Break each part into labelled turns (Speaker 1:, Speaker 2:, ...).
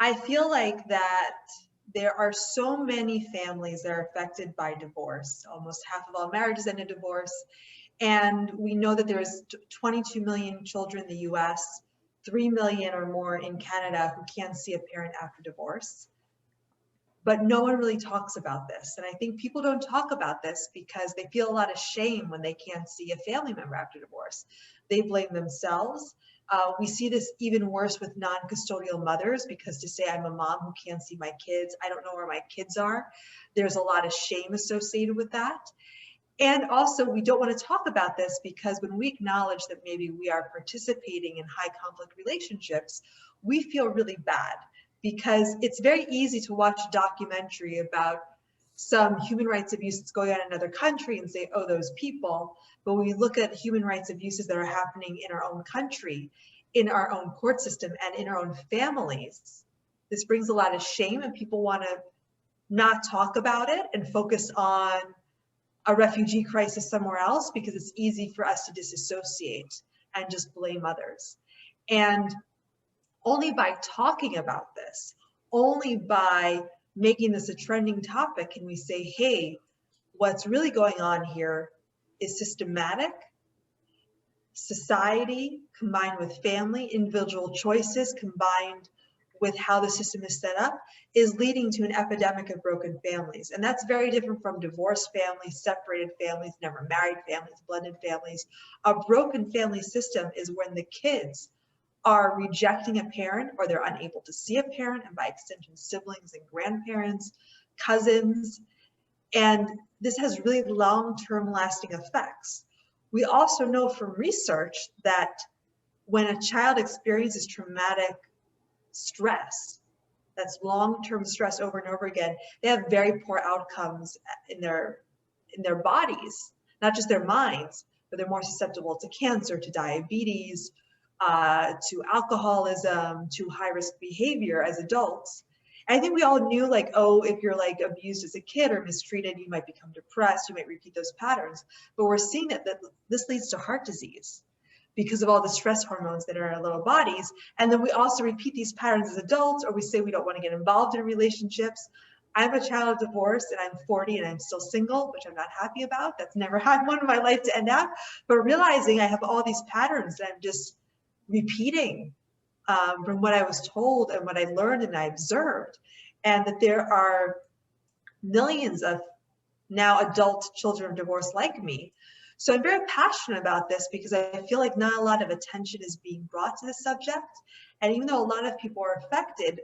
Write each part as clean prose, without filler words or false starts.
Speaker 1: I feel like that there are so many families that are affected by divorce. Almost half of all marriages end in divorce. And we know that there's 22 million children in the US, 3 million or more in Canada who can't see a parent after divorce. But no one really talks about this. And I think people don't talk about this because they feel a lot of shame when they can't see a family member after divorce. They blame themselves. We see this even worse with non-custodial mothers, because to say I'm a mom who can't see my kids, I don't know where my kids are, there's a lot of shame associated with that. And also, we don't want to talk about this because when we acknowledge that maybe we are participating in high conflict relationships, we feel really bad, because it's very easy to watch a documentary about some human rights abuse that's going on in another country and say, oh, those people. But when we look at human rights abuses that are happening in our own country, in our own court system, and in our own families, this brings a lot of shame, and people want to not talk about it and focus on a refugee crisis somewhere else, because it's easy for us to disassociate and just blame others. And only by talking about this, only by making this a trending topic, can we say, hey, what's really going on here is systematic. Society combined with family, individual choices combined with how the system is set up is leading to an epidemic of broken families. And that's very different from divorced families, separated families, never married families, blended families. A broken family system is when the kids are rejecting a parent, or they're unable to see a parent, and by extension, siblings and grandparents, cousins. And this has really long-term lasting effects. We also know from research that when a child experiences traumatic stress, that's long-term stress over and over again, they have very poor outcomes in their bodies, not just their minds, but they're more susceptible to cancer, to diabetes, to alcoholism, to high-risk behavior as adults. And I think we all knew, like, oh, if you're like abused as a kid or mistreated, you might become depressed, you might repeat those patterns. But we're seeing that this leads to heart disease because of all the stress hormones that are in our little bodies. And then we also repeat these patterns as adults, or we say we don't want to get involved in relationships. I'm a child of divorce, and I'm 40 and I'm still single, which I'm not happy about. That's never had one in my life to end up. But realizing I have all these patterns that I'm just repeating from what I was told and what I learned and I observed, and that there are millions of now adult children of divorce like me. So I'm very passionate about this because I feel like not a lot of attention is being brought to the subject. And even though a lot of people are affected,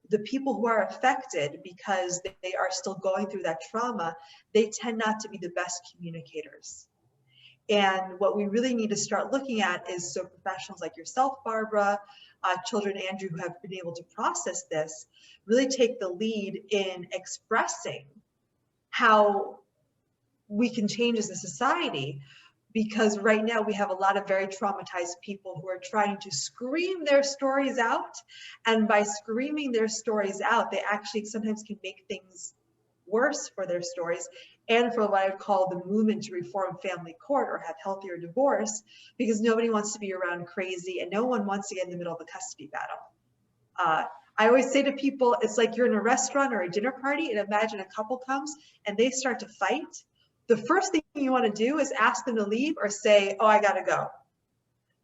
Speaker 1: the people who are affected because they are still going through that trauma, they tend not to be the best communicators. And what we really need to start looking at is, so professionals like yourself, Barbara, children, Andrew, who have been able to process this, really take the lead in expressing how we can change as a society. Because right now we have a lot of very traumatized people who are trying to scream their stories out. And by screaming their stories out, they actually sometimes can make things worse for their stories and for what I would call the movement to reform family court or have healthier divorce, because nobody wants to be around crazy and no one wants to get in the middle of a custody battle. I always say to people, it's like you're in a restaurant or a dinner party and imagine a couple comes and they start to fight. The first thing you want to do is ask them to leave or say, oh, I gotta go.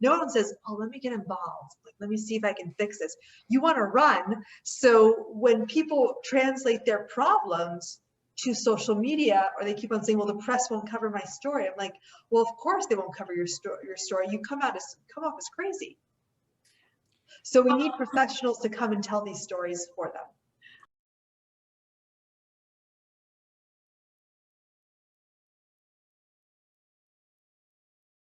Speaker 1: No one says, oh, let me get involved. Like, let me see if I can fix this. You want to run. So when people translate their problems to social media, or they keep on saying, well, the press won't cover my story. I'm like, well, of course they won't cover your story. You come off as crazy. So we need professionals to come and tell these stories for them.